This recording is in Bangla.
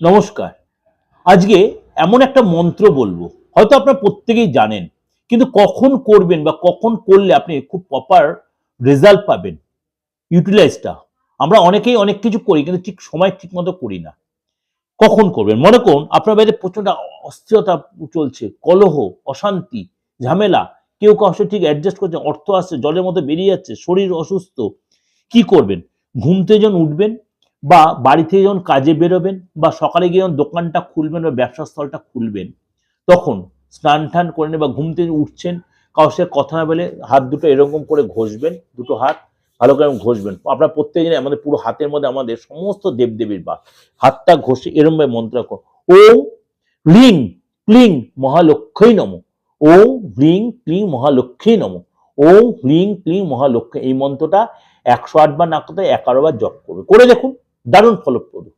নমস্কার। আজকে এমন একটা মন্ত্র বলবো, হয়তো আপনারা প্রত্যেকেই জানেন, কিন্তু কখন করবেন বা কখন করলে আপনি খুব প্রপার রেজাল্ট পাবেন, ইউটিলাইজটা আমরা অনেকেই অনেক কিছু করি কিন্তু ঠিক সময় ঠিক মতো করি না। কখন করবেন? মনে করুন আপনার বাড়িতে প্রচন্ড অস্থিরতা চলছে, কলহ, অশান্তি, ঝামেলা, কেউ কারোর সাথে ঠিক অ্যাডজাস্ট করছে, অর্থ আসছে জলের মতো বেরিয়ে যাচ্ছে, শরীর অসুস্থ। কি করবেন? ঘুম থেকে যখন উঠবেন বা বাড়ি থেকে যখন কাজে বেরোবেন বা সকালে গিয়ে যখন দোকানটা খুলবেন বা ব্যবসা স্থলটা খুলবেন, তখন স্নান-টান করে নিয়ে বা ঘুম থেকে উঠছেন, কারোর সাথে কথা না বলে হাত দুটো এরকম করে ঘষবেন, দুটো হাত ভালো করে ঘষবেন। আপনারা প্রত্যেকে জানেন আমাদের পুরো হাতের মধ্যে আমাদের সমস্ত দেবদেবীর বাস। হাতটা ঘষে এরমভাবে মন্ত্র ওম হ্রিং ক্লিং মহালক্ষ্মী নমঃ। ওম হ্রিং ক্লিং মহালক্ষ্মী নমঃ। ওম হ্রিং ক্লিং মহালক্ষ্মী, এই মন্ত্রটা ১০৮ বার না করতে ১১ বার জপ করবে। করে দেখুন, দারুণ ফলপ্রদ।